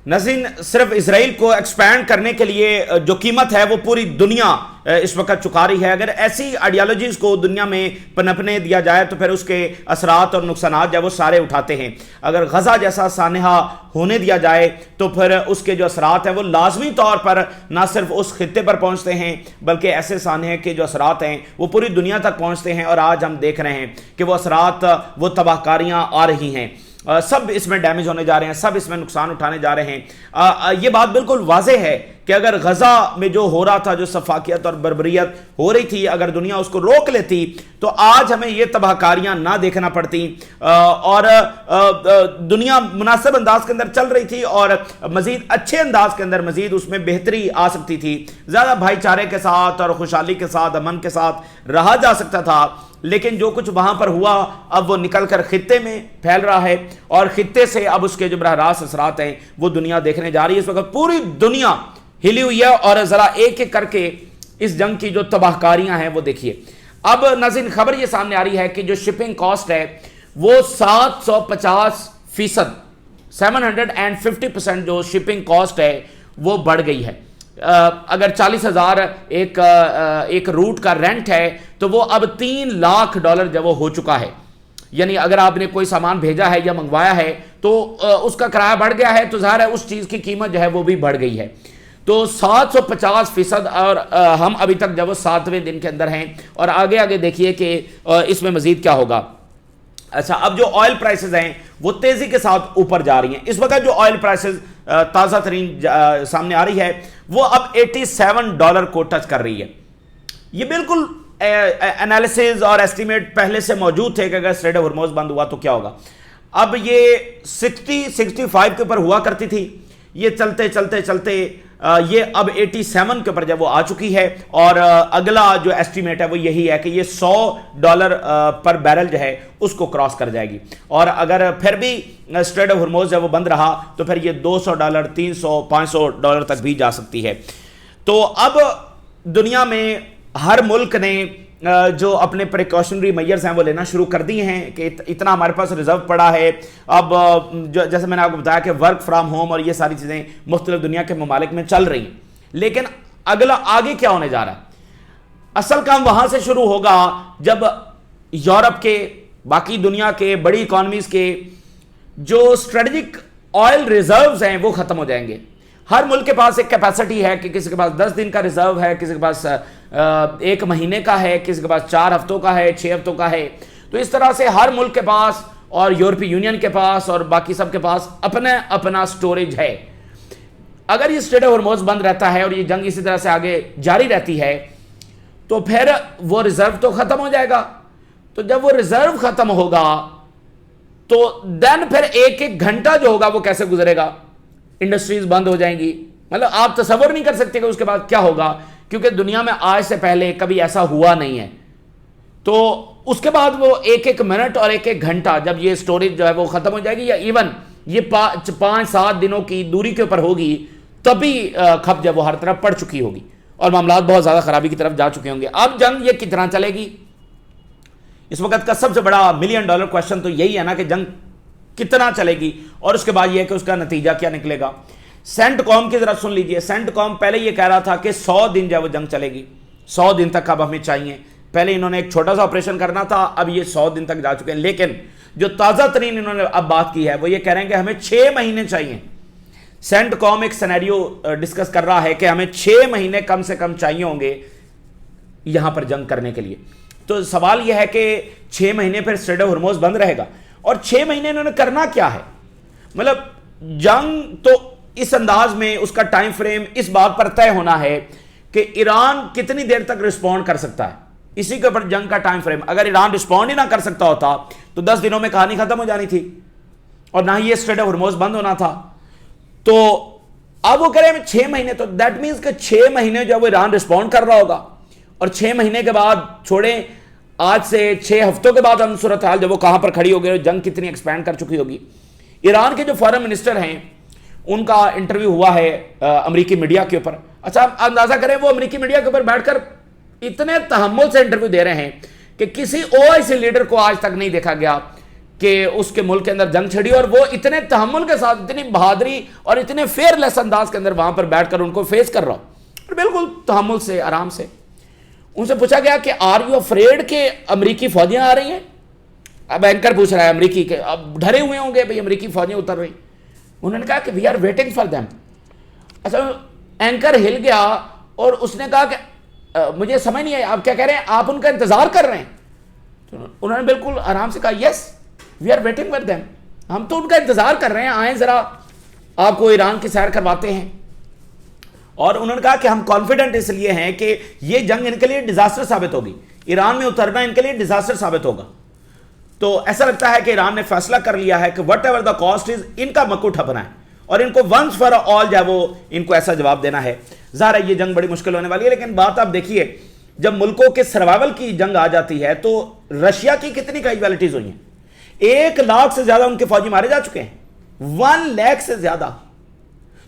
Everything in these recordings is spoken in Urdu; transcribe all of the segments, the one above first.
ناظرین، صرف اسرائیل کو ایکسپینڈ کرنے کے لیے جو قیمت ہے وہ پوری دنیا اس وقت چکا رہی ہے. اگر ایسی آئیڈیالوجیز کو دنیا میں پنپنے دیا جائے تو پھر اس کے اثرات اور نقصانات جو وہ سارے اٹھاتے ہیں. اگر غزہ جیسا سانحہ ہونے دیا جائے تو پھر اس کے جو اثرات ہیں وہ لازمی طور پر نہ صرف اس خطے پر پہنچتے ہیں بلکہ ایسے سانحے کے جو اثرات ہیں وہ پوری دنیا تک پہنچتے ہیں. اور آج ہم دیکھ رہے ہیں کہ وہ اثرات، وہ تباہ کاریاں آ رہی ہیں، سب اس میں ڈیمیج ہونے جا رہے ہیں، سب اس میں نقصان اٹھانے جا رہے ہیں. یہ بات بالکل واضح ہے کہ اگر غزہ میں جو ہو رہا تھا، جو سفاکیت اور بربریت ہو رہی تھی، اگر دنیا اس کو روک لیتی تو آج ہمیں یہ تباہ کاریاں نہ دیکھنا پڑتی اور دنیا مناسب انداز کے اندر چل رہی تھی اور مزید اچھے انداز کے اندر مزید اس میں بہتری آ سکتی تھی. زیادہ بھائی چارے کے ساتھ اور خوشحالی کے ساتھ، امن کے ساتھ رہا جا سکتا تھا. لیکن جو کچھ وہاں پر ہوا اب وہ نکل کر خطے میں پھیل رہا ہے اور خطے سے اب اس کے جو براہ راست اثرات ہیں وہ دنیا دیکھنے جا رہی ہے. اس وقت پوری دنیا ہلی ہوئی ہے اور ذرا ایک ایک کر کے اس جنگ کی جو تباہ کاریاں ہیں وہ دیکھیے. اب ناظرین، خبر یہ سامنے آ رہی ہے کہ جو شپنگ کاسٹ ہے وہ 750%، 750% جو شپنگ کاسٹ ہے وہ بڑھ گئی ہے. اگر 40,000 ایک روٹ کا رینٹ ہے تو وہ اب $3 لاکھ جب وہ ہو چکا ہے. یعنی اگر آپ نے کوئی سامان بھیجا ہے یا منگوایا ہے تو اس کا کرایہ بڑھ گیا ہے تو ظاہر ہے اس چیز کی قیمت جو ہے وہ بھی بڑھ گئی ہے. تو 750%، اور ہم ابھی تک جب وہ 7ویں دن کے اندر ہیں اور آگے آگے دیکھیے کہ اس میں مزید کیا ہوگا. اچھا، اب جو آئل پرائسز ہیں وہ تیزی کے ساتھ اوپر جا رہی ہیں. اس وقت جو آئل پرائسز تازہ ترین سامنے آ رہی ہے وہ اب $87 کو ٹچ کر رہی ہے. یہ بالکل انالیسز اور ایسٹیمیٹ پہلے سے موجود تھے کہ اگر اسٹریٹ آف ہرموز بند ہوا تو کیا ہوگا. اب یہ 60-65 کے اوپر ہوا کرتی تھی، یہ چلتے چلتے چلتے یہ اب 87 کے اوپر جب وہ آ چکی ہے اور اگلا جو ایسٹیمیٹ ہے وہ یہی ہے کہ یہ $100 پر بیرل جو ہے اس کو کراس کر جائے گی. اور اگر پھر بھی اسٹریٹ آف ہرموز جب وہ بند رہا تو پھر یہ $200، $300، $500 تک بھی جا سکتی ہے. تو اب دنیا میں ہر ملک نے جو اپنے پریکاشنری میئرز ہیں وہ لینا شروع کر دیے ہیں کہ اتنا ہمارے پاس ریزرو پڑا ہے. اب جیسے میں نے آپ کو بتایا کہ ورک فرام ہوم اور یہ ساری چیزیں مختلف دنیا کے ممالک میں چل رہی ہیں. لیکن اگلا آگے کیا ہونے جا رہا ہے؟ اصل کام وہاں سے شروع ہوگا جب یورپ کے، باقی دنیا کے بڑی اکانومیز کے جو اسٹریٹجک آئل ریزروز ہیں وہ ختم ہو جائیں گے. ہر ملک کے پاس ایک کیپیسٹی ہے کہ کسی کے پاس 10 دن کا ریزرو ہے، کسی کے پاس 1 مہینے کا ہے، کسی کے پاس 4 ہفتوں کا ہے، 6 ہفتوں کا ہے. تو اس طرح سے ہر ملک کے پاس اور یورپی یونین کے پاس اور باقی سب کے پاس اپنا سٹوریج ہے. اگر یہ اسٹریٹ آف ہرموز بند رہتا ہے اور یہ جنگ اسی طرح سے آگے جاری رہتی ہے تو پھر وہ ریزرو تو ختم ہو جائے گا. تو جب وہ ریزرو ختم ہوگا تو دین پھر ایک گھنٹہ جو ہوگا وہ کیسے گزرے گا؟ انڈسٹریز بند ہو جائیں گی. مطلب آپ تصور نہیں کر سکتے کہ اس کے بعد کیا ہوگا، کیونکہ دنیا میں آج سے پہلے کبھی ایسا ہوا نہیں ہے. تو اس کے بعد وہ ایک منٹ اور ایک گھنٹہ جب یہ سٹوریج جو ہے وہ ختم ہو جائے گی، یا ایون یہ 5-7 دنوں کی دوری کے اوپر ہوگی تبھی کھپ جب وہ ہر طرف پڑ چکی ہوگی اور معاملات بہت زیادہ خرابی کی طرف جا چکے ہوں گے. اب جنگ یہ کتنا چلے گی؟ اس وقت کا سب سے بڑا $1 ملین کوشچن تو یہی ہے نا کہ جنگ کتنا چلے گی اور اس کے بعد یہ ہے کہ اس کا نتیجہ کیا نکلے گا. سینٹ کام کی ذرا سن لیجئے. سینٹ کام پہلے یہ کہہ رہا تھا کہ 100 دن جو وہ جنگ چلے گی، 100 دن تک اب ہمیں چاہیے. پہلے انہوں نے ایک چھوٹا سا آپریشن کرنا تھا، اب یہ 100 دن تک جا چکے ہیں. لیکن جو تازہ ترین انہوں نے اب بات کی ہے وہ یہ کہہ رہے ہیں کہ ہمیں 6 مہینے چاہیے. سینٹ کام ایک سینیریو ڈسکس کر رہا ہے کہ ہمیں 6 مہینے کم سے کم چاہیے ہوں گے یہاں پر جنگ کرنے کے لیے. تو سوال یہ ہے کہ 6 مہینے پھر اسٹریٹ آف ہرموز بند رہے گا اور 6 مہینے انہوں نے کرنا کیا ہے؟ مطلب جنگ تو اس انداز میں اس کا ٹائم فریم اس بات پر طے ہونا ہے کہ ایران کتنی دیر تک رسپونڈ کر سکتا ہے. اسی کے اوپر جنگ کا ٹائم فریم. اگر ایران رسپونڈ ہی نہ کر سکتا ہوتا تو 10 دنوں میں کہانی ختم ہو جانی تھی اور نہ ہی یہ اسٹریٹ آف ہرموز بند ہونا تھا. تو اب وہ کہہ رہے ہیں 6 مہینے، تو دیٹ مینس کہ 6 مہینے جو وہ ایران رسپونڈ کر رہا ہوگا اور 6 مہینے کے بعد چھوڑیں آج سے 6 ہفتوں کے بعد ہم صورتحال جب وہ کہاں پر کھڑی ہوگی اور جنگ کتنی ایکسپینڈ کر چکی ہوگی. ایران کے جو فارن منسٹر ہیں ان کا انٹرویو ہوا ہے امریکی میڈیا کے اوپر. اچھا اندازہ کریں وہ امریکی میڈیا کے اوپر بیٹھ کر اتنے تحمل سے انٹرویو دے رہے ہیں کہ کسی OIC لیڈر کو آج تک نہیں دیکھا گیا کہ اس کے ملک کے اندر جنگ چھڑی اور وہ اتنے تحمل کے ساتھ، اتنی بہادری اور اتنے فیئر لیس انداز کے اندر وہاں پر بیٹھ کر ان کو فیس کر رہا اور بالکل تحمل سے، آرام سے. ان سے پوچھا گیا کہ آر یو افریڈ کہ امریکی فوجیاں آ رہی ہیں؟ اب اینکر پوچھ رہا ہے امریکی کے، اب ڈرے ہوئے ہوں گے بھئی امریکی فوجیں اتر رہی. انہوں نے کہا کہ we are waiting for them. اچھا اینکر ہل گیا اور اس نے کہا کہ مجھے سمجھ نہیں آئی آپ کیا کہہ رہے ہیں، آپ ان کا انتظار کر رہے ہیں؟ تو انہوں نے بالکل آرام سے کہا yes we are waiting for them, ہم تو ان کا انتظار کر رہے ہیں، آئیں ذرا آپ کو ایران کی سیر کرواتے ہیں. اور انہوں نے کہا کہ ہم کانفیڈنٹ اس لیے ہیں کہ یہ جنگ ان کے لیے ڈیزاسٹر ثابت ہوگی، ایران میں اترنا ان کے لیے ڈیزاسٹر ثابت ہوگا. تو ایسا لگتا ہے کہ ایران نے فیصلہ کر لیا ہے کہ whatever the cost is, ان کا مکو ٹھپنا ہے اور ان کو ونس فار آل جو ہے وہ ان کو ایسا جواب دینا ہے. ظاہر ہے یہ جنگ بڑی مشکل ہونے والی ہے، لیکن بات آپ دیکھیے جب ملکوں کے سروائیول کی جنگ آ جاتی ہے تو رشیا کی کتنی کیجویلٹیز ہوئی ہیں، 1 لاکھ سے زیادہ ان کے فوجی مارے جا چکے ہیں، 1 لاکھ سے زیادہ.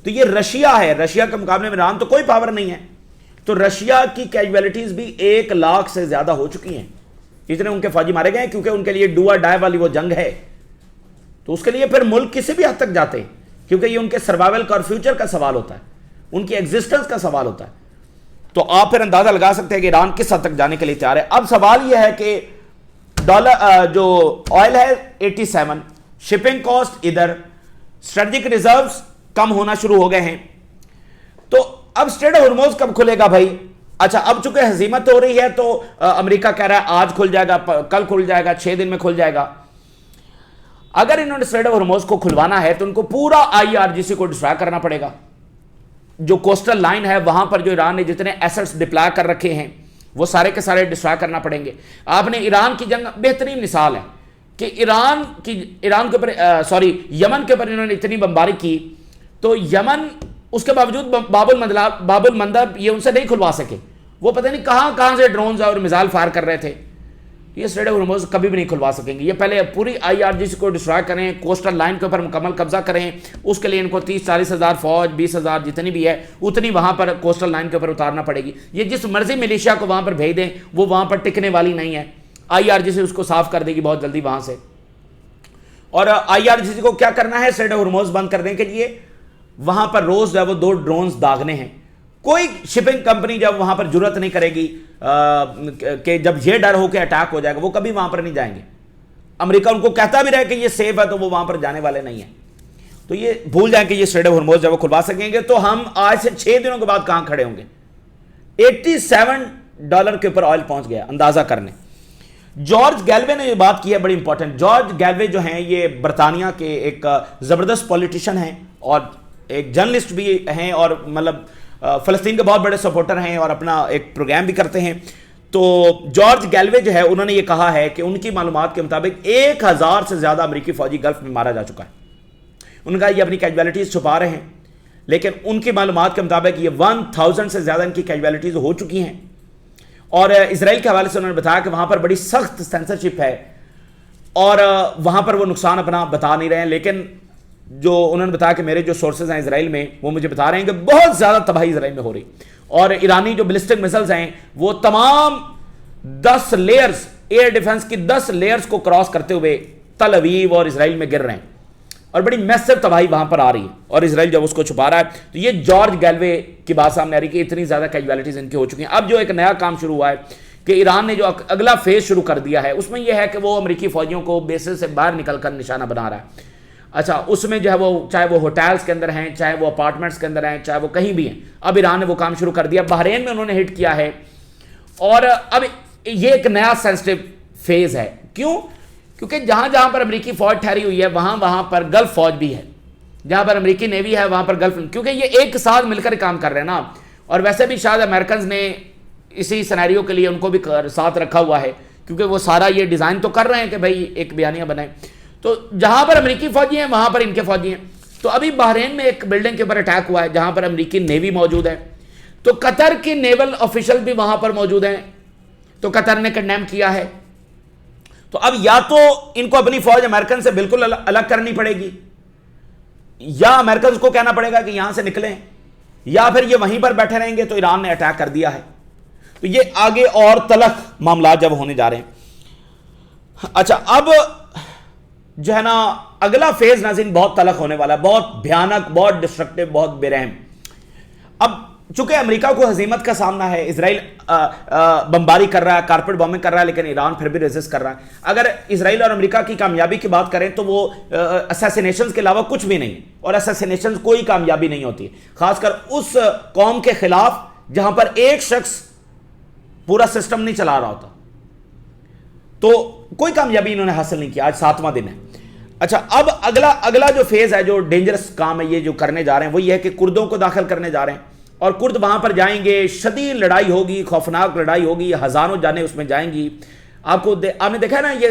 تو یہ رشیا ہے، رشیا کے مقابلے میں ایران تو کوئی پاور نہیں ہے، تو رشیا کی کیجویلٹیز بھی 1 لاکھ سے زیادہ ہو چکی ہیں. اتنے ان کے فوجی مارے گئے ہیں کیونکہ ان کے لیے ڈو اور ڈائی والی وہ جنگ ہے. تو اس کے لیے پھر ملک کسی بھی حد تک جاتے ہیں کیونکہ یہ ان کے سروائیول کا اور فیوچر کا سوال ہوتا ہے، ان کی ایگزسٹنس کا سوال ہوتا ہے. تو آپ پھر اندازہ لگا سکتے ہیں کہ ایران کس حد تک جانے کے لیے تیار ہے. اب سوال یہ ہے کہ ڈالر جو آئل ہے 87، شپنگ کاسٹ ادھر، اسٹریٹجک ریزروز کم ہونا شروع ہو گئے ہیں. تو اب اسٹریٹ آف ہرموز کب کھلے گا بھائی؟ اچھا اب چونکہ ہزیمت ہو رہی ہے تو امریکہ کہہ رہا ہے آج کھل جائے گا، کل کھل جائے گا، 6 دن میں کھل جائے گا. اگر انہوں نے اسٹریٹ آف ہرموز کو کھلوانا ہے تو ان کو پورا IRGC کو ڈسٹرائے کرنا پڑے گا. جو کوسٹل لائن ہے وہاں پر جو ایران نے جتنے ایسٹس ڈپلائے کر رکھے ہیں وہ سارے کے سارے ڈسٹرائے کرنا پڑیں گے. آپ نے ایران کی جنگ بہترین مثال ہے کہ ایران کے اوپر یمن کے اوپر انہوں نے اتنی بمباری کی تو یمن اس کے باوجود باب المندب یہ ان سے نہیں کھلوا سکے. وہ پتہ نہیں کہاں سے ڈرونز اور میزائل فائر کر رہے تھے. یہ اسٹریٹ آف ہرموز کبھی بھی نہیں کھلوا سکیں گے. یہ پہلے پوری IRGC کو ڈسٹرائے کریں، کوسٹل لائن کے اوپر مکمل قبضہ کریں. اس کے لیے ان کو 30-40 ہزار فوج، 20 ہزار جتنی بھی ہے اتنی وہاں پر کوسٹل لائن کے اوپر اتارنا پڑے گی. یہ جس مرضی ملیشیا کو وہاں پر بھیج دیں وہ وہاں پر ٹکنے والی نہیں ہے. IRGC اس کو صاف کر دے گی بہت جلدی وہاں سے. اور IRGC کو کیا کرنا ہے اسٹریٹ آف ہرموز بند کرنے کے لیے؟ وہاں پر روز جو ہے وہ 2 ڈرونز داغنے ہیں. کوئی شپنگ کمپنی جب وہاں پر جرت نہیں کرے گی کہ جب یہ ڈر ہو کہ اٹیک ہو جائے گا، وہ کبھی وہاں پر نہیں جائیں گے. امریکہ ان کو کہتا بھی رہے کہ یہ سیف ہے تو وہ وہاں پر جانے والے نہیں ہیں. تو یہ بھول جائیں کہ یہ اسٹریٹ آف ہرموز جب وہ کھلوا سکیں گے تو ہم آج سے 6 دنوں کے بعد کہاں کھڑے ہوں گے. $87 کے اوپر آئل پہنچ گیا، اندازہ کرنے. جارج گیلوے نے یہ بات کی ہے بڑی امپورٹنٹ. جارج گیلوے جو ہیں یہ برطانیہ کے ایک زبردست پولیٹیشین ہیں اور ایک جرنلسٹ بھی ہیں اور مطلب فلسطین کے بہت بڑے سپورٹر ہیں اور اپنا ایک پروگرام بھی کرتے ہیں. تو جارج گیلوے جو ہے انہوں نے یہ کہا ہے کہ ان کی معلومات کے مطابق 1000 سے زیادہ امریکی فوجی گلف میں مارا جا چکا ہے. انہوں نے کہا یہ اپنی کیجویلٹیز چھپا رہے ہیں لیکن ان کی معلومات کے مطابق یہ 1000 سے زیادہ ان کی کیجویلٹیز ہو چکی ہیں. اور اسرائیل کے حوالے سے انہوں نے بتایا کہ وہاں پر بڑی سخت سینسرشپ ہے اور وہاں پر وہ نقصان اپنا بتا نہیں رہے ہیں. لیکن جو انہوں نے بتایا کہ میرے جو سورسز ہیں اسرائیل میں وہ مجھے بتا رہے ہیں کہ بہت زیادہ تباہی اسرائیل میں ہو رہی. اور ایرانی جو بلسٹک میسلز ہیں وہ تمام 10 لیئرز، ایئر ڈیفنس کی 10 لیئرز کو کراس کرتے ہوئے تل اویو اور اسرائیل میں گر رہے ہیں اور بڑی میسو تباہی وہاں پر آ رہی ہے اور اسرائیل جب اس کو چھپا رہا ہے. تو یہ جارج گیلوے کی بات سامنے آ رہی کہ اتنی زیادہ کیجویلٹیز ان کی ہو چکی ہیں. اب جو ایک نیا کام شروع ہوا ہے کہ ایران نے جو اگلا فیز شروع کر دیا ہے اس میں یہ ہے کہ وہ امریکی فوجیوں کو بیسز سے باہر نکل کر نشانہ بنا رہا ہے. اچھا اس میں جو ہے وہ چاہے وہ ہوٹلز کے اندر ہیں، چاہے وہ اپارٹمنٹس کے اندر ہیں، چاہے وہ کہیں بھی ہیں، اب ایران نے وہ کام شروع کر دیا. بحرین میں انہوں نے ہٹ کیا ہے اور اب یہ ایک نیا سینسٹیو فیز ہے. کیوں؟ کیونکہ جہاں پر امریکی فوج ٹھہری ہوئی ہے وہاں پر گلف فوج بھی ہے. جہاں پر امریکی نیوی ہے وہاں پر گلف، کیونکہ یہ ایک ساتھ مل کر کام کر رہے ہیں نا. اور ویسے بھی شاید امریکنز نے اسی سینیریو کے لیے ان کو بھی ساتھ رکھا ہوا ہے کیونکہ وہ سارا یہ ڈیزائن تو کر رہے ہیں کہ بھائی ایک بیانیہ بنائیں. تو جہاں پر امریکی فوجی ہیں وہاں پر ان کے فوجی ہیں. تو ابھی بحرین میں ایک بلڈنگ کے اوپر اٹیک ہوا ہے جہاں پر امریکی نیوی موجود ہے. تو قطر کی نیول آفیشل بھی وہاں پر موجود ہیں تو قطر نے کنڈیم کیا ہے. تو اب یا تو ان کو اپنی فوج امریکن سے بالکل الگ کرنی پڑے گی یا امریکنز کو کہنا پڑے گا کہ یہاں سے نکلیں یا پھر یہ وہیں پر بیٹھے رہیں گے. تو ایران نے اٹیک کر دیا ہے. تو یہ آگے اور تلخ معاملات جب ہونے جا رہے ہیں. اچھا اب جو ہے نا اگلا فیز ناظرین بہت تلخ ہونے والا ہے، بہت بھیانک، بہت ڈسٹرکٹیو، بہت بے رحم۔ اب چونکہ امریکہ کو ہزیمت کا سامنا ہے، اسرائیل بمباری کر رہا ہے، کارپیٹ بامبنگ کر رہا ہے، لیکن ایران پھر بھی ریزسٹ کر رہا ہے۔ اگر اسرائیل اور امریکہ کی کامیابی کی بات کریں تو وہ اسیسینیشنز کے علاوہ کچھ بھی نہیں، اور اسیسینیشنز کوئی کامیابی نہیں ہوتی، خاص کر اس قوم کے خلاف جہاں پر ایک شخص پورا سسٹم نہیں چلا رہا ہوتا۔ تو کوئی کامیابی انہوں نے حاصل نہیں کیا، آج 7واں دن ہے۔ اچھا، اب اگلا جو فیز ہے، جو ڈینجرس کام ہے یہ جو کرنے جا رہے ہیں، وہ یہ ہے کہ کردوں کو داخل کرنے جا رہے ہیں، اور کرد وہاں پر جائیں گے، شدید لڑائی ہوگی، خوفناک لڑائی ہوگی، ہزاروں جانیں اس میں جائیں گی۔ آپ نے دیکھا ہے نا یہ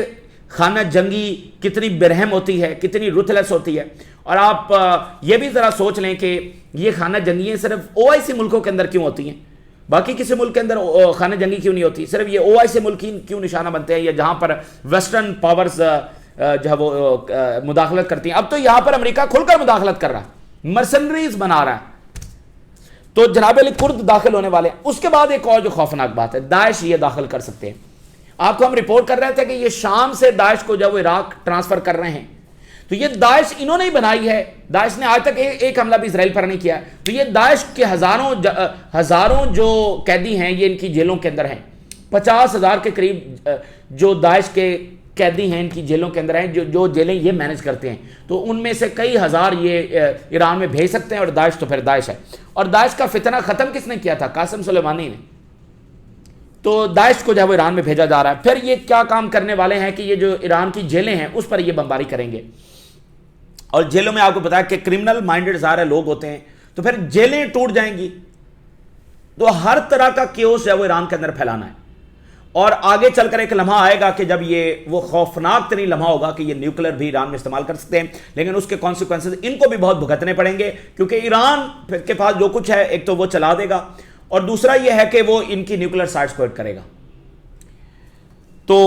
خانہ جنگی کتنی برہم ہوتی ہے، کتنی رuthless ہوتی ہے۔ اور آپ یہ بھی ذرا سوچ لیں کہ یہ خانہ جنگیاں صرف OIC ملکوں کے اندر کیوں ہوتی ہیں، باقی کسی ملک کے اندر خانہ جنگی کیوں نہیں ہوتی، صرف یہ OIC ملک کیوں نشانہ بنتے ہیں، یا جہاں پر ویسٹرن پاورز جو ہے وہ مداخلت کرتی ہیں۔ اب تو یہاں پر امریکہ کھل کر مداخلت کر رہا ہے، مرسنریز بنا رہا ہے۔ تو جناب علی کرد داخل ہونے والے ہیں۔ اس کے بعد ایک اور جو خوفناک بات ہے، داعش یہ داخل کر سکتے ہیں۔ آپ کو ہم رپورٹ کر رہے تھے کہ یہ شام سے داعش کو جب وہ عراق ٹرانسفر کر رہے ہیں، تو یہ داعش انہوں نے ہی بنائی ہے، داعش نے آج تک ایک حملہ بھی اسرائیل پر نہیں کیا۔ تو یہ داعش کے ہزاروں جو قیدی ہیں یہ ان کی جیلوں کے اندر ہیں، 50,000 کے قریب جو داعش کے قیدی ہیں ان کی جیلوں کے اندر ہیں، جو جیلیں یہ مینج کرتے ہیں۔ تو ان میں سے کئی ہزار یہ ایران میں بھیج سکتے ہیں، اور داعش تو پھر داعش ہے۔ اور داعش کا فتنہ ختم کس نے کیا تھا؟ قاسم سلیمانی نے۔ تو داعش کو جب وہ ایران میں بھیجا جا رہا ہے، پھر یہ کیا کام کرنے والے ہیں کہ یہ جو ایران کی جیلیں ہیں اس پر یہ بمباری کریں گے، اور جیلوں میں آپ کو پتا ہے کہ کرمنل مائنڈڈ سارے لوگ ہوتے ہیں، تو پھر جیلیں ٹوٹ جائیں گی، تو ہر طرح کا کیوس ہے وہ ایران کے اندر پھیلانا ہے۔ اور آگے چل کر ایک لمحہ آئے گا کہ جب یہ وہ خوفناک ترین لمحہ ہوگا کہ یہ نیوکلر بھی ایران میں استعمال کر سکتے ہیں، لیکن اس کے کانسیکوینسز ان کو بھی بہت بھگتنے پڑیں گے، کیونکہ ایران کے پاس جو کچھ ہے ایک تو وہ چلا دے گا، اور دوسرا یہ ہے کہ وہ ان کی نیوکلر سائٹس کو ہٹ کرے گا۔ تو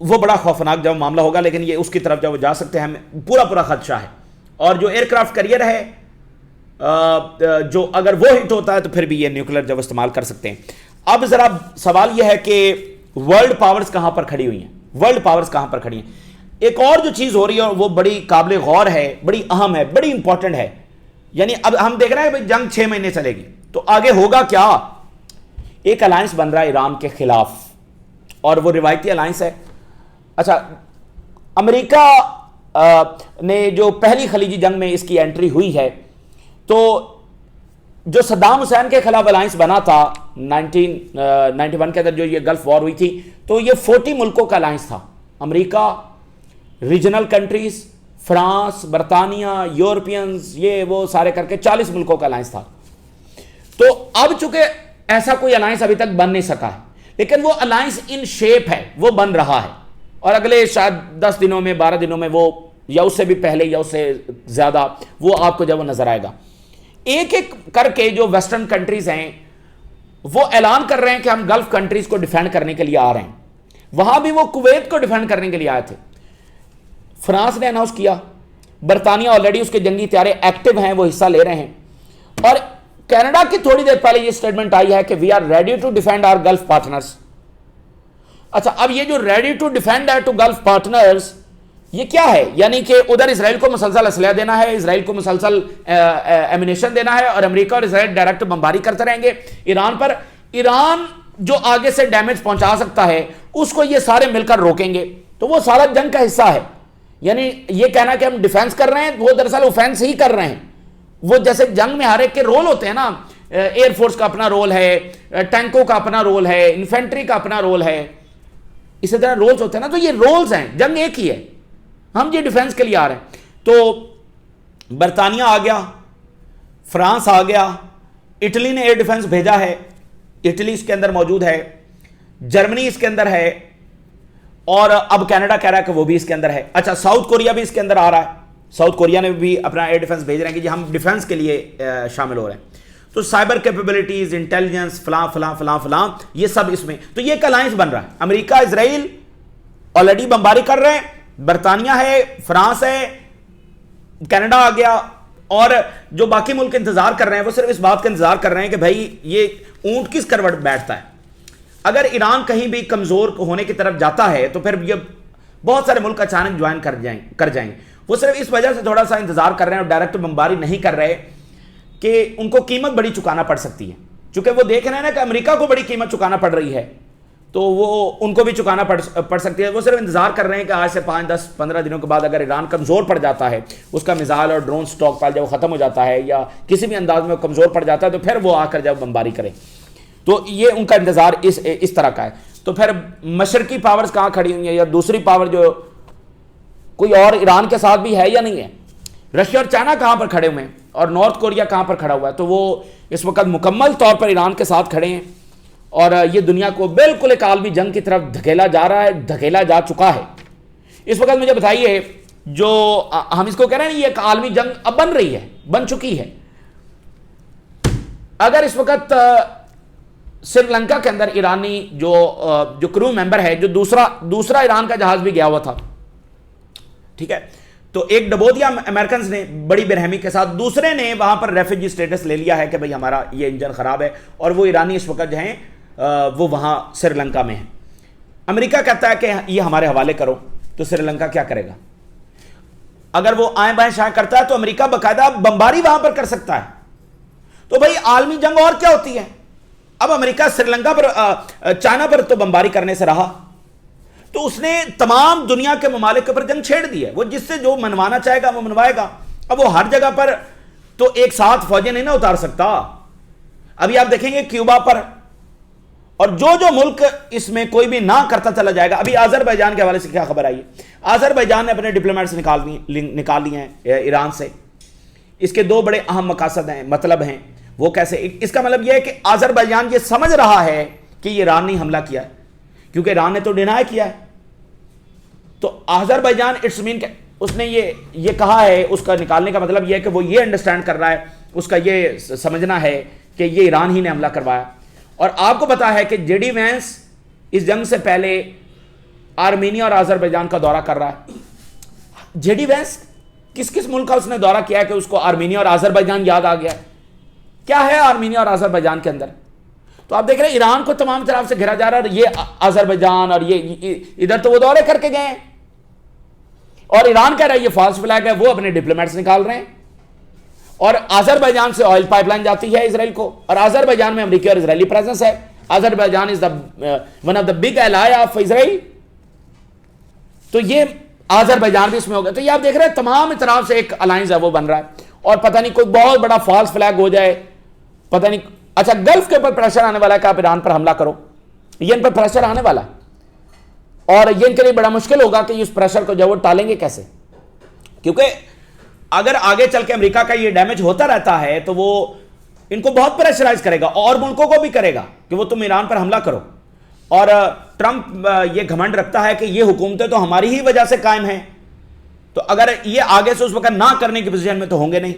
وہ بڑا خوفناک جب معاملہ ہوگا، لیکن یہ اس کی طرف جب وہ جا سکتے ہیں، ہمیں پورا خدشہ ہے۔ اور جو ایئر کرافٹ کیریئر ہے جو اگر وہ ہٹ ہوتا ہے تو پھر بھی یہ نیوکلر جب استعمال کر سکتے ہیں۔ اب ذرا سوال یہ ہے کہ ورلڈ پاورز کہاں پر کھڑی ہوئی ہیں، ورلڈ پاورز کہاں پر کھڑی ہیں۔ ایک اور جو چیز ہو رہی ہے اور وہ بڑی قابل غور ہے، بڑی اہم ہے، بڑی امپورٹنٹ ہے، یعنی اب ہم دیکھ رہے ہیں کہ جنگ 6 مہینے چلے گی، تو آگے ہوگا کیا؟ ایک الائنس بن رہا ہے ایران کے خلاف، اور وہ روایتی الائنس ہے۔ اچھا، امریکہ نے جو پہلی خلیجی جنگ میں اس کی انٹری ہوئی ہے، تو جو صدام حسین کے خلاف الائنس بنا تھا 1991 کے اندر، جو یہ گلف وار ہوئی تھی، تو یہ 40 ملکوں کا الائنس تھا، امریکہ، ریجنل کنٹریز، فرانس، برطانیہ، یورپینز، یہ وہ سارے کر کے 40 ملکوں کا الائنس تھا۔ تو اب چونکہ ایسا کوئی الائنس ابھی تک بن نہیں سکا ہے، لیکن وہ الائنس ان شیپ ہے، وہ بن رہا ہے، اور اگلے شاید 10 دنوں میں 12 دنوں میں وہ، یا اس سے بھی پہلے یا اس سے زیادہ، وہ آپ کو جب وہ نظر آئے گا۔ ایک ایک کر کے جو ویسٹرن کنٹریز ہیں وہ اعلان کر رہے ہیں کہ ہم گلف کنٹریز کو ڈیفینڈ کرنے کے لیے آ رہے ہیں۔ وہاں بھی وہ کویت کو ڈیفینڈ کرنے کے لیے آئے تھے۔ فرانس نے اناؤنس کیا، برطانیہ آلریڈی اس کے جنگی طیارے ایکٹیو ہیں، وہ حصہ لے رہے ہیں، اور کینیڈا کی تھوڑی دیر پہلے یہ سٹیٹمنٹ آئی ہے کہ we are ready to defend our Gulf partners. اچھا، اب یہ جو ریڈی ٹو ڈیفینڈ ہے ٹو گلف پارٹنرز، یہ کیا ہے؟ یعنی کہ ادھر اسرائیل کو مسلسل اسلحہ دینا ہے، اسرائیل کو مسلسل ایمونیشن دینا ہے، اور امریکہ اور اسرائیل ڈائریکٹ بمباری کرتے رہیں گے ایران پر۔ ایران جو آگے سے ڈیمیج پہنچا سکتا ہے اس کو یہ سارے مل کر روکیں گے، تو وہ سارا جنگ کا حصہ ہے۔ یعنی یہ کہنا کہ ہم ڈیفینس کر رہے ہیں، وہ دراصل اوفینس ہی کر رہے ہیں۔ وہ جیسے جنگ میں ہر ایک کے رول ہوتے ہیں نا، ایئر فورس کا اپنا رول ہے، ٹینکوں کا اپنا رول ہے، انفینٹری کا اپنا رول ہے، اسی طرح رولز ہوتے ہیں نا، تو یہ رولز ہیں، جنگ ایک ہی ہے، ہم یہ ڈیفینس کے لیے آ رہے ہیں۔ تو برطانیہ آ گیا، فرانس آ گیا، اٹلی نے ایئر ڈیفینس بھیجا ہے، اٹلی اس کے اندر موجود ہے، جرمنی اس کے اندر ہے، اور اب کینیڈا کہہ رہا ہے کہ وہ بھی اس کے اندر ہے۔ اچھا، ساؤتھ کوریا بھی اس کے اندر آ رہا ہے، ساؤتھ کوریا نے بھی اپنا ایئر ڈیفینس بھیج رہے ہیں کہ جی ہم ڈیفینس کے لیے شامل ہو رہے ہیں۔ تو سائبر کیپیبلٹیز، انٹیلیجنس، فلاں فلاں فلاں فلاں، یہ سب اس میں، تو یہ ایک الائنس بن رہا ہے۔ امریکہ، اسرائیل آلریڈی بمباری کر رہے ہیں، برطانیہ ہے، فرانس ہے، کینیڈا آ گیا، اور جو باقی ملک انتظار کر رہے ہیں وہ صرف اس بات کا انتظار کر رہے ہیں کہ بھائی یہ اونٹ کس کروٹ بیٹھتا ہے۔ اگر ایران کہیں بھی کمزور ہونے کی طرف جاتا ہے تو پھر یہ بہت سارے ملک اچانک جوائن کر جائیں. وہ صرف اس وجہ سے تھوڑا سا انتظار کر رہے ہیں اور ڈائریکٹ بمباری نہیں کر رہے کہ ان کو قیمت بڑی چکانا پڑ سکتی ہے. چونکہ وہ دیکھ رہے ہیں نا کہ امریکہ کو بڑی قیمت چکانا پڑ رہی ہے تو وہ ان کو بھی چکانا پڑ سکتی ہے. وہ صرف انتظار کر رہے ہیں کہ آج سے 5, 10, 15 دنوں کے بعد اگر ایران کمزور پڑ جاتا ہے, اس کا میزائل اور ڈرون سٹاک پائل جب ختم ہو جاتا ہے یا کسی بھی انداز میں کمزور پڑ جاتا ہے تو پھر وہ آ کر جب بمباری کرے. تو یہ ان کا انتظار اس طرح کا ہے. تو پھر مشرقی پاورز کہاں کھڑی ہوئی ہیں, یا دوسری پاور جو کوئی اور ایران کے ساتھ بھی ہے یا نہیں ہے. رشیا اور چائنا کہاں پر کھڑے ہوئے ہیں اور نارتھ کوریا کہاں پر کھڑا ہوا ہے. تو وہ اس وقت مکمل طور پر ایران کے ساتھ کھڑے ہیں اور یہ دنیا کو بالکل ایک عالمی جنگ کی طرف دھکیلا جا رہا ہے, دھکیلا جا چکا ہے. اس وقت مجھے بتائیے, جو ہم اس کو کہہ رہے ہیں یہ ایک عالمی جنگ اب بن رہی ہے, بن چکی ہے. اگر اس وقت سری لنکا کے اندر ایرانی جو کرو ممبر ہے, جو دوسرا ایران کا جہاز بھی گیا ہوا تھا, ٹھیک ہے, تو ایک ڈبو دیا امریکنز نے بڑی برہمی کے ساتھ, دوسرے نے وہاں پر ریفیوجی سٹیٹس لے لیا ہے کہ بھئی ہمارا یہ انجن خراب ہے, اور وہ ایرانی اس وقت جو ہیں وہ وہاں سری لنکا میں ہیں. امریکہ کہتا ہے کہ یہ ہمارے حوالے کرو, تو سری لنکا کیا کرے گا؟ اگر وہ آئیں بائیں شائیں کرتا ہے تو امریکہ باقاعدہ بمباری وہاں پر کر سکتا ہے. تو بھئی عالمی جنگ اور کیا ہوتی ہے؟ اب امریکہ سری لنکا پر چائنا پر تو بمباری کرنے سے رہا, تو اس نے تمام دنیا کے ممالک کے اوپر جنگ چھیڑ دی ہے. وہ جس سے جو منوانا چاہے گا وہ منوائے گا. اب وہ ہر جگہ پر تو ایک ساتھ فوجیں نہیں نہ اتار سکتا. ابھی آپ دیکھیں گے کیوبا پر, اور جو ملک اس میں کوئی بھی نہ کرتا چلا جائے گا. ابھی آذربائیجان کے حوالے سے کیا خبر آئی ہے؟ آذربائیجان نے اپنے ڈپلومیٹس نکال لیے ہیں ایران سے. اس کے 2 بڑے اہم مقاصد ہیں, مطلب ہیں. وہ کیسے؟ اس کا مطلب یہ ہے کہ آذربائیجان یہ سمجھ رہا ہے کہ یہ ایران نے حملہ کیا ہے, کیونکہ ایران نے تو ڈینائی کیا ہے. تو آذربائیجان اٹس مین کہ اس نے یہ کہا ہے, اس کا نکالنے کا مطلب یہ ہے کہ وہ یہ انڈرسٹینڈ کر رہا ہے, اس کا یہ سمجھنا ہے کہ یہ ایران ہی نے حملہ کروایا. اور آپ کو پتا ہے کہ جے ڈی وینس اس جنگ سے پہلے آرمینیا اور آذربائیجان کا دورہ کر رہا ہے. جے ڈی وینس کس ملک کا اس نے دورہ کیا ہے کہ اس کو آرمینیا اور آذربائیجان یاد آ گیا ہے؟ کیا ہے آرمینیا اور آذربائیجان کے اندر؟ تو آپ دیکھ رہے ہیں ایران کو تمام طرف سے گھرا جا رہا ہے. یہ آذربائیجان اور یہ ادھر تو وہ دورے کر کے گئے ہیں, اور ایران کہہ رہا ہے یہ فالس فلیگ ہے. وہ اپنے ڈپلومیٹس نکال رہے ہیں, اور آذربائیجان سے آئل پائپ لائن جاتی ہے اسرائیل کو, اور آذربائیجان میں امریکی اور اسرائیلی پریزنس ہے. Azerbaijan is one of the big ایلائی of Israel. تو یہ آذربائیجان بھی اس میں ہو گیا. تو یہ آپ دیکھ رہے ہیں تمام طرف سے ایک الائنس ہے وہ بن رہا ہے, اور پتہ نہیں کوئی بہت بڑا فالس فلیگ ہو جائے, پتہ نہیں. اچھا, گلف کے اوپر پریشر آنے والا ہے کہ آپ ایران پر حملہ کرو, یہ ان پر پریشر آنے والا ہے, اور یہ ان کے لیے بڑا مشکل ہوگا کہ اس پریشر کو جو وہ ٹالیں گے کیسے. کیونکہ اگر آگے چل کے امریکہ کا یہ ڈیمیج ہوتا رہتا ہے تو وہ ان کو بہت پریشرائز کرے گا, اور ملکوں کو بھی کرے گا کہ وہ تم ایران پر حملہ کرو. اور ٹرمپ یہ گھمنڈ رکھتا ہے کہ یہ حکومتیں تو ہماری ہی وجہ سے قائم ہیں, تو اگر یہ آگے سے اس وقت نہ کرنے کی پوزیشن میں تو ہوں گے نہیں.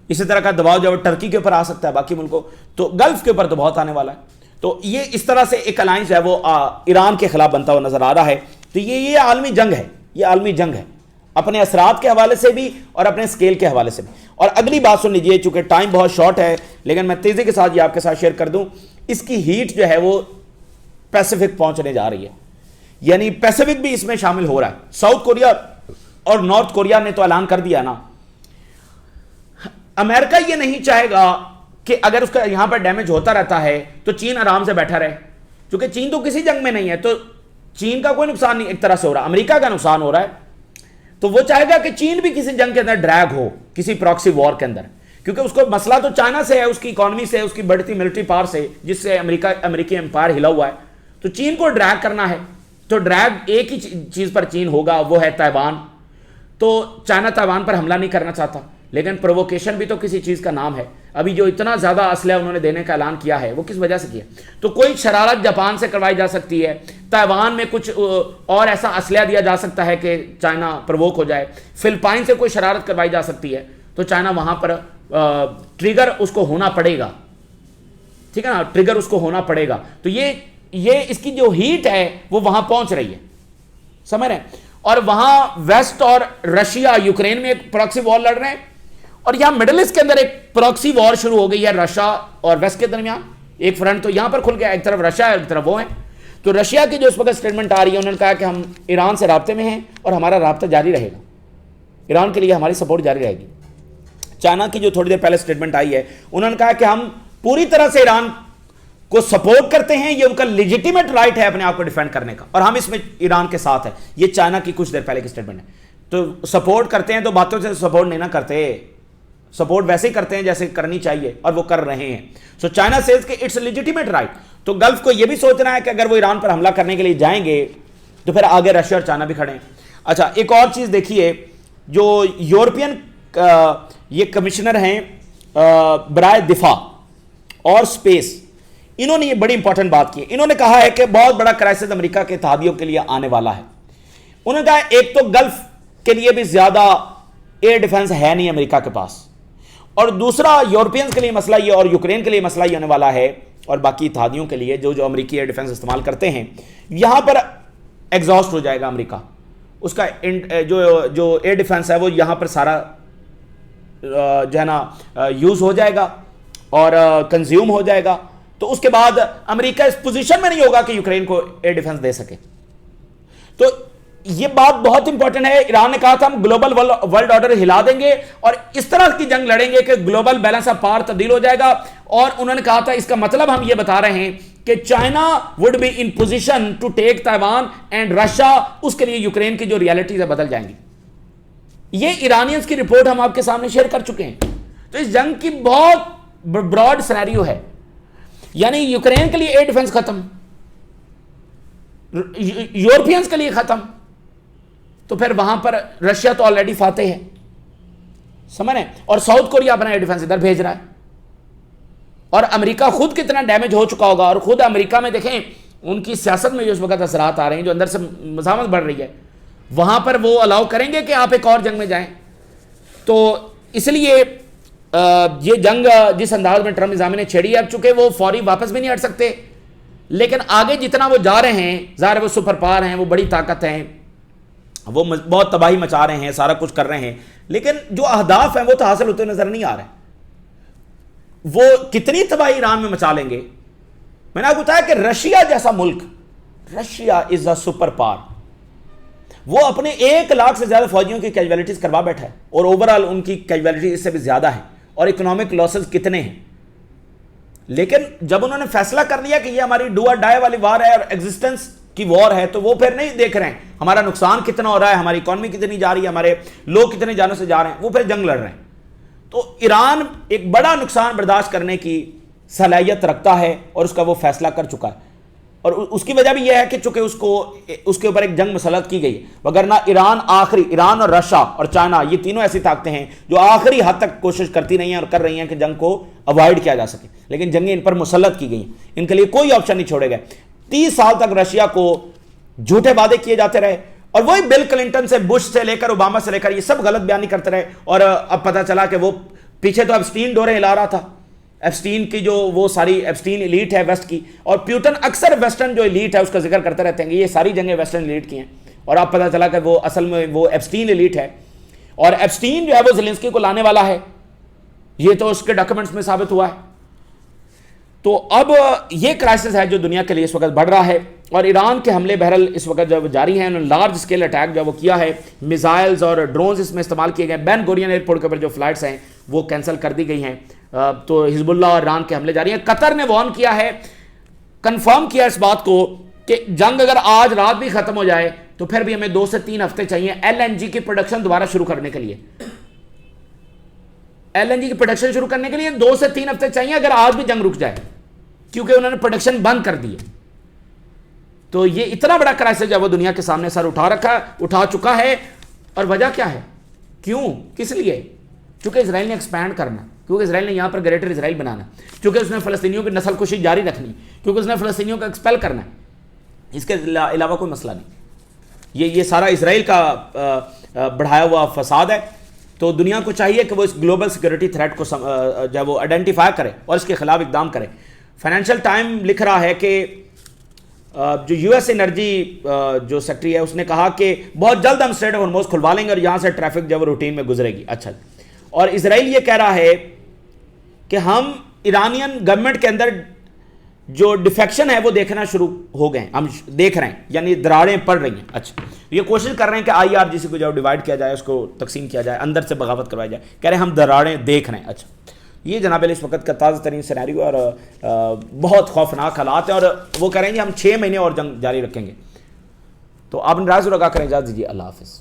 اسی طرح کا دباؤ جو ٹرکی کے اوپر آ سکتا ہے, باقی ملکوں, تو گلف کے اوپر تو بہت آنے والا ہے. تو یہ اس طرح سے ایک الائنس ہے وہ ایران کے خلاف بنتا ہوا نظر آ رہا ہے. تو یہ عالمی جنگ ہے, یہ عالمی جنگ ہے, اپنے اثرات کے حوالے سے بھی اور اپنے اسکیل کے حوالے سے بھی. اور اگلی بات سن لیجیے, چونکہ ٹائم بہت شارٹ ہے لیکن میں تیزی کے ساتھ یہ آپ کے ساتھ شیئر کر دوں. اس کی ہیٹ جو ہے وہ پیسیفک پہنچنے جا رہی ہے, یعنی پیسیفک بھی اس میں شامل ہو رہا ہے. ساؤتھ کوریا اور نارتھ کوریا نے تو اعلان کر دیا نا. امریکہ یہ نہیں چاہے گا کہ اگر اس کا یہاں پر ڈیمیج ہوتا رہتا ہے تو چین آرام سے بیٹھا رہے, کیونکہ چین تو کسی جنگ میں نہیں ہے, تو چین کا کوئی نقصان نہیں ایک طرح سے ہو رہا, امریکہ کا نقصان ہو رہا ہے. تو وہ چاہے گا کہ چین بھی کسی جنگ کے اندر ڈریگ ہو, کسی پراکسی وار کے اندر, کیونکہ اس کو مسئلہ تو چائنا سے ہے, اس کی اکانومی سے, اس کی بڑھتی ملٹری پاور سے, جس سے امریکی امپائر ہلا ہوا ہے. تو چین کو ڈریگ کرنا ہے, تو ڈریگ ایک ہی چیز پر چین ہوگا, وہ ہے تائیوان. تو چائنا تائیوان پر حملہ نہیں کرنا چاہتا, لیکن پرووکیشن بھی تو کسی چیز کا نام ہے. ابھی جو اتنا زیادہ اسلحہ انہوں نے دینے کا اعلان کیا ہے وہ کس وجہ سے کیا؟ تو کوئی شرارت جاپان سے کروائی جا سکتی ہے, تائیوان میں کچھ اور ایسا اسلحہ دیا جا سکتا ہے کہ چائنا پرووک ہو جائے, فلپائن سے کوئی شرارت کروائی جا سکتی ہے, تو چائنا وہاں پر ٹریگر اس کو ہونا پڑے گا, ٹھیک ہے نا, ٹریگر اس کو ہونا پڑے گا. تو یہ اس کی جو ہیٹ ہے وہ وہاں پہنچ رہی ہے, سمجھ رہے ہیں. اور وہاں ویسٹ اور رشیا یوکرین میں ایک پراکسی وار لڑ رہے ہیں, اور یہاں مڈل ایسٹ کے اندر ایک پراکسی وار شروع ہو گئی ہے رشیا اور ویسٹ کے درمیان. ایک فرنٹ تو یہاں پر کھل گیا, ایک طرف رشیا ہے ایک طرف وہ ہے. تو رشیا کی جو اس وقت سٹیٹمنٹ آ رہی ہے، انہوں نے کہا کہ ہم ایران سے رابطے میں ہیں اور ہمارا رابطہ جاری رہے گا، ایران کے لیے ہماری سپورٹ جاری رہے گی۔ چائنا کی جو تھوڑی دیر پہلے سٹیٹمنٹ آئی ہے، انہوں نے کہا کہ ہم پوری طرح سے ایران کو سپورٹ کرتے ہیں، یہ ان کا لیجیٹیمیٹ رائٹ ہے اپنے آپ کو ڈیفینڈ کرنے کا، اور ہم اس میں ایران کے ساتھ ہیں۔ یہ چائنا کی کچھ دیر پہلے کی سٹیٹمنٹ ہے۔ تو سپورٹ کرتے ہیں تو باتوں سے سپورٹ نہیں نہ کرتے، سپورٹ ویسے ہی کرتے ہیں جیسے کرنی چاہیے، اور وہ کر رہے ہیں۔ سو چائنا سیز کہ اٹس لیجیٹیمیٹ رائٹ۔ تو گلف کو یہ بھی سوچنا ہے کہ اگر وہ ایران پر حملہ کرنے کے لیے جائیں گے تو پھر آگے رشیا اور چائنا بھی کھڑے ہیں۔ اچھا، ایک اور چیز دیکھیے، جو یورپین یہ کمشنر ہیں برائے دفاع اور سپیس، انہوں نے یہ بڑی امپورٹنٹ بات کی۔ انہوں نے کہا ہے کہ بہت بڑا کرائسس امریکہ کے اتحادیوں کے لیے آنے والا ہے۔ انہوں نے کہا ایک تو گلف کے لیے بھی زیادہ ایئر ڈیفنس ہے نہیں امریکہ کے پاس، اور دوسرا یورپینز کے لیے مسئلہ یہ، اور یوکرین کے لیے مسئلہ یہ ہونے والا ہے، اور باقی اتحادیوں کے لیے جو امریکی ایئر ڈیفنس استعمال کرتے ہیں، یہاں پر ایگزاسٹ ہو جائے گا امریکہ، اس کا جو ایئر ڈیفنس ہے وہ یہاں پر سارا جو ہے نا یوز ہو جائے گا اور کنزیوم ہو جائے گا۔ تو اس کے بعد امریکہ اس پوزیشن میں نہیں ہوگا کہ یوکرین کو ایئر ڈیفنس دے سکے۔ تو یہ بات بہت امپورٹنٹ ہے۔ ایران نے کہا تھا ہم گلوبل ورلڈ آرڈر ہلا دیں گے اور اس طرح کی جنگ لڑیں گے کہ گلوبل بیلنس آف پاور تبدیل ہو جائے گا، اور انہوں نے کہا تھا اس کا مطلب ہم یہ بتا رہے ہیں کہ China would be in position to take Taiwan and Russia, اس کے لیے یوکرین کی جو ریالٹیز ہے بدل جائیں گی۔ یہ ایرانیز کی رپورٹ ہم آپ کے سامنے شیئر کر چکے ہیں۔ تو اس جنگ کی بہت براڈ سینیریو ہے، یعنی یوکرین کے لیے ایئر ڈیفنس ختم، یورپینز کے لیے ختم، تو پھر وہاں پر رشیا تو آلریڈی فاتح ہے، سمجھ رہے ہیں، اور ساؤتھ کوریا اپنا ایئر ڈیفنس ادھر بھیج رہا ہے، اور امریکہ خود کتنا ڈیمیج ہو چکا ہوگا۔ اور خود امریکہ میں دیکھیں ان کی سیاست میں جو اس وقت اثرات آ رہے ہیں، جو اندر سے مزاحمت بڑھ رہی ہے، وہاں پر وہ الاؤ کریں گے کہ آپ ایک اور جنگ میں جائیں؟ تو اس لیے یہ جنگ جس انداز میں ٹرمپ نظام نے چھیڑی ہے، اب چونکہ وہ فوری واپس بھی نہیں ہٹ سکتے، لیکن آگے جتنا وہ جا رہے ہیں، ظاہر وہ سپر پاور ہیں، وہ بڑی طاقت ہیں، وہ بہت تباہی مچا رہے ہیں، سارا کچھ کر رہے ہیں، لیکن جو اہداف ہیں وہ تو حاصل ہوتے نظر نہیں آ رہے۔ وہ کتنی تباہی ایران میں مچا لیں گے؟ میں نے آپ کو بتایا کہ رشیا جیسا ملک، Russia is a super power, وہ اپنے 1,00,000 سے زیادہ فوجیوں کی کیجویلٹیز کروا بیٹھا ہے، اور اوورال ان کی کیجویلٹیز اس سے بھی زیادہ ہے، اور اکنامک لاسز کتنے ہیں۔ لیکن جب انہوں نے فیصلہ کر لیا کہ یہ ہماری ڈو اور ڈائی والی وار ہے اور ایگزسٹنس کی وار ہے، تو وہ پھر نہیں دیکھ رہے ہیں ہمارا نقصان کتنا ہو رہا ہے، ہماری اکانومی کتنی جا رہی ہے، ہمارے لوگ کتنے جانوں سے جا رہے ہیں، وہ پھر جنگ لڑ رہے ہیں۔ تو ایران ایک بڑا نقصان برداشت کرنے کی صلاحیت رکھتا ہے، اور اس کا وہ فیصلہ کر چکا ہے، اور اس کی وجہ بھی یہ ہے کہ چونکہ اس کے اوپر ایک جنگ مسلط کی گئی، وگرنہ ایران اور رشیا اور چائنا، یہ تینوں ایسی طاقتیں ہیں جو آخری حد تک کوشش کرتی رہی ہیں اور کر رہی ہیں کہ جنگ کو اوائڈ کیا جا سکے، لیکن جنگیں ان پر مسلط کی گئی، ان کے لیے کوئی آپشن نہیں چھوڑے گئے۔ 30 سال تک رشیا کو جھوٹے وعدے کیے جاتے رہے، اور وہی بل کلنٹن سے، بش سے لے کر، اوباما سے لے کر، یہ سب غلط بیانی کرتے رہے، اور اب پتہ چلا کہ وہ پیچھے تو ایپسٹین ڈوریں ہلا رہا تھا، ایپسٹین کی جو وہ ساری ایپسٹین ایلیٹ ہے ویسٹ کی، اور پیوٹن اکثر ویسٹرن جو ایلیٹ ہے اس کا ذکر کرتے رہتے ہیں کہ یہ ساری جنگیں ویسٹرن ایلیٹ کی ہیں، اور اب پتہ چلا کہ وہ اصل میں وہ ایپسٹین ایلیٹ ہے، اور ایپسٹین جو ہے وہ زیلنسکی کو لانے والا ہے، یہ تو اس کے ڈاکومنٹس میں ثابت ہوا ہے۔ تو اب یہ کرائسس ہے جو دنیا کے لیے اس وقت بڑھ رہا ہے، اور ایران کے حملے بہرحال اس وقت جب جاری ہیں، انہوں نے لارج اسکیل اٹیک جو وہ کیا ہے، میزائلز اور ڈرونز اس میں استعمال کیے گئے، بین گورین ایئرپورٹ کے اوپر جو فلائٹس ہیں وہ کینسل کر دی گئی ہیں۔ تو حزب اللہ اور ایران کے حملے جاری ہیں۔ قطر نے وارن کیا ہے، کنفرم کیا اس بات کو کہ جنگ اگر آج رات بھی ختم ہو جائے تو پھر بھی ہمیں 2 سے 3 ہفتے چاہیے LNG کی پروڈکشن دوبارہ شروع کرنے کے لیے۔ LNG کی پروڈکشن شروع کرنے کے لیے 2 سے 3 ہفتے چاہیے اگر آج بھی جنگ رک جائے، کیونکہ انہوں نے پروڈکشن بند کر دی ہے۔ تو یہ اتنا بڑا کرائسس جو وہ دنیا کے سامنے سر اٹھا چکا ہے، اور وجہ کیا ہے؟ کیوں؟ کس لیے؟ کیونکہ اسرائیل نے ایکسپینڈ کرنا، کیونکہ اسرائیل نے یہاں پر گریٹر اسرائیل بنانا، کیونکہ اس نے فلسطینیوں کی نسل کشی جاری رکھنی، کیونکہ اس نے فلسطینیوں کو ایکسپیل کرنا ہے، اس کے علاوہ کوئی مسئلہ نہیں۔ یہ سارا اسرائیل کا بڑھایا ہوا فساد ہے۔ تو دنیا کو چاہیے کہ وہ اس گلوبل سیکورٹی تھریٹ کو جب وہ آئیڈینٹیفائی کرے اور اس کے خلاف اقدام کرے۔ فائنینشیل ٹائم لکھ رہا ہے کہ جو US انرجی جو سیکٹری ہے اس نے کہا کہ بہت جلد ہم اسٹریٹ آف ہرموز کھلوا لیں گے اور یہاں سے ٹریفک جو روٹین میں گزرے گی۔ اچھا، اور اسرائیل یہ کہہ رہا ہے کہ ہم ایرانین گورنمنٹ کے اندر جو ڈیفیکشن ہے وہ دیکھنا شروع ہو گئے ہیں, ہم دیکھ رہے ہیں, یعنی دراڑیں پڑ رہی ہیں. اچھا یہ کوشش کر رہے ہیں کہ آئی آر جی سی کو جو ڈیوائڈ کیا جائے, اس کو تقسیم کیا جائے, اندر سے بغاوت کروایا جائے, کہہ رہے ہیں ہم دراڑیں دیکھ رہے ہیں. اچھا یہ جناب اس وقت کا تازہ ترین سینیریو اور بہت خوفناک حالات ہیں, اور وہ کہہ رہے ہیں کہ ہم 6 مہینے اور جنگ جاری رکھیں گے. تو آپ نے رائے لگا کریں اجازت دیجیے, اللہ حافظ.